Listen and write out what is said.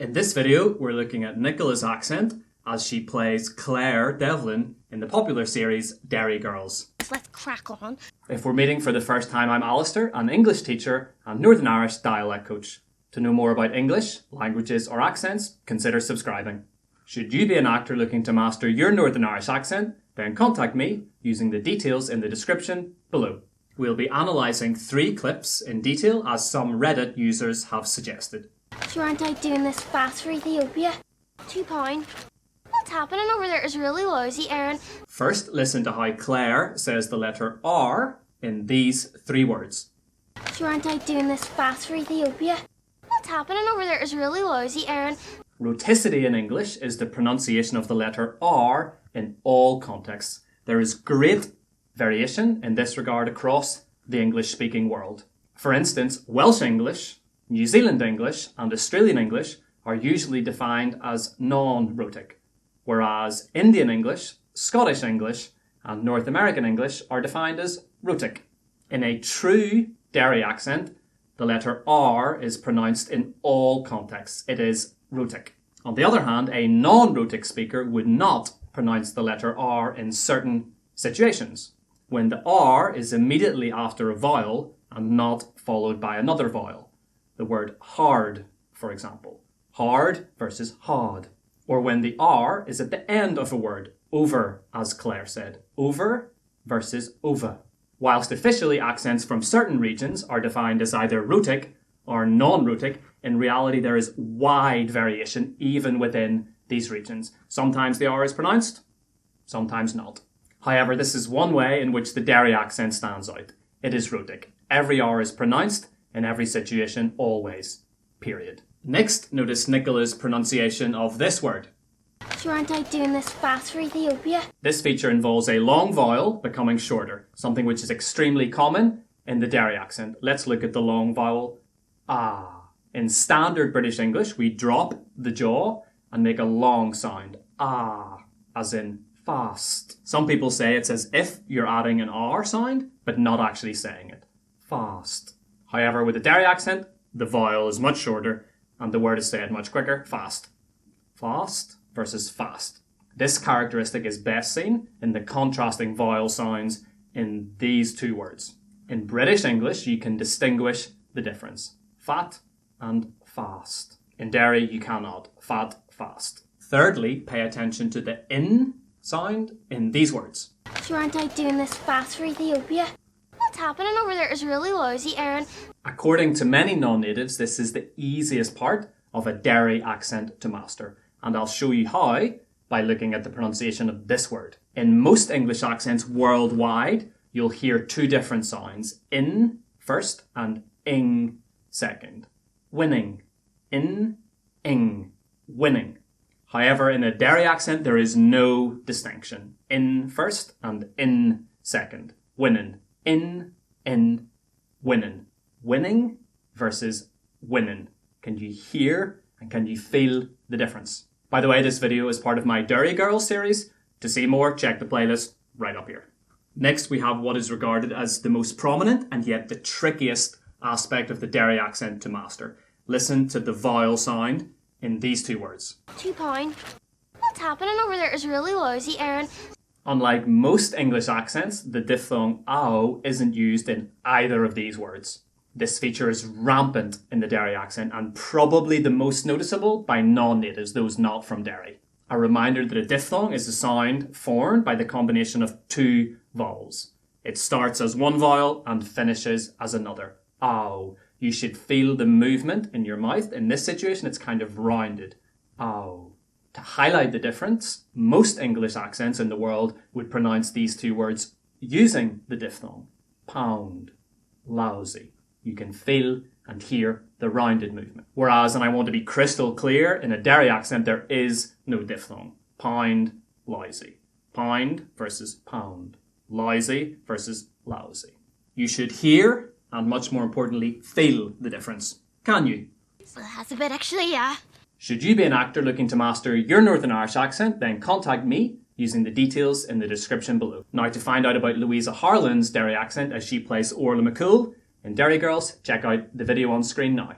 In this video, we're looking at Nicola's accent as she plays Claire Devlin in the popular series Derry Girls. Let's crack on. If we're meeting for the first time, I'm Alistair, an English teacher and Northern Irish dialect coach. To know more about English, languages or accents, consider subscribing. Should you be an actor looking to master your Northern Irish accent, then contact me using the details in the description below. We'll be analysing 3 clips in detail as some Reddit users have suggested. Sure, aren't I doing this fast for Ethiopia? £2. What's happening over there is really lousy, Aaron. First, listen to how Claire says the letter R in these 3 words. Sure, aren't I doing this fast for Ethiopia? What's happening over there is really lousy, Aaron. Rhoticity in English is the pronunciation of the letter R in all contexts. There is great variation in this regard across the English-speaking world. For instance, Welsh English, New Zealand English and Australian English are usually defined as non-rhotic, whereas Indian English, Scottish English and North American English are defined as rhotic. In a true Derry accent, the letter R is pronounced in all contexts. It is rhotic. On the other hand, a non-rhotic speaker would not pronounce the letter R in certain situations, when the R is immediately after a vowel and not followed by another vowel. The word hard, for example. Hard versus hard. Or when the R is at the end of a word. Over, as Claire said. Over versus over. Whilst officially accents from certain regions are defined as either rhotic or non-rhotic, in reality there is wide variation even within these regions. Sometimes the R is pronounced, sometimes not. However, this is one way in which the Derry accent stands out. It is rhotic. Every R is pronounced in every situation, always. Period. Next, notice Nicola's pronunciation of this word. Sure, aren't I doing this fast for Ethiopia? This feature involves a long vowel becoming shorter, something which is extremely common in the Derry accent. Let's look at the long vowel ah. In standard British English, we drop the jaw and make a long sound, ah, as in fast. Some people say it's as if you're adding an R sound, but not actually saying it. Fast. However, with the Derry accent, the vowel is much shorter and the word is said much quicker, fast. Fast versus fast. This characteristic is best seen in the contrasting vowel sounds in these 2 words. In British English, you can distinguish the difference. Fat and fast. In Derry, you cannot. Fat, fast. Thirdly, pay attention to the in sound in these words. Sure, aren't I doing this fast for Ethiopia? What's happening over there is really lousy, Aaron. According to many non-natives, this is the easiest part of a Derry accent to master. And I'll show you how by looking at the pronunciation of this word. In most English accents worldwide, you'll hear 2 different sounds. In first and ing second. Winning. In, ing. Winning. However, in a Derry accent, there is no distinction. In first and in second. Winning. In, winning. Winning versus winning. Can you hear and can you feel the difference? By the way, this video is part of my Derry Girls series. To see more, check the playlist right up here. Next, we have what is regarded as the most prominent and yet the trickiest aspect of the Derry accent to master. Listen to the vowel sound in these 2 words. £2. What's happening over there is really lousy, Aaron. Unlike most English accents, the diphthong ow isn't used in either of these words. This feature is rampant in the Derry accent and probably the most noticeable by non-natives, those not from Derry. A reminder that a diphthong is a sound formed by the combination of 2 vowels. It starts as one vowel and finishes as another. Ow. You should feel the movement in your mouth. In this situation, it's kind of rounded. Ow. To highlight the difference, most English accents in the world would pronounce these 2 words using the diphthong. Pound. Lousy. You can feel and hear the rounded movement. Whereas, and I want to be crystal clear, in a Derry accent there is no diphthong. Pound, lousy. Pound versus pound. Lousy versus lousy. You should hear, and much more importantly, feel the difference. Can you? Well, that's a bit actually, yeah. Should you be an actor looking to master your Northern Irish accent, then contact me using the details in the description below. Now, to find out about Louisa Harland's Derry accent as she plays Orla McCool in Derry Girls, check out the video on screen now.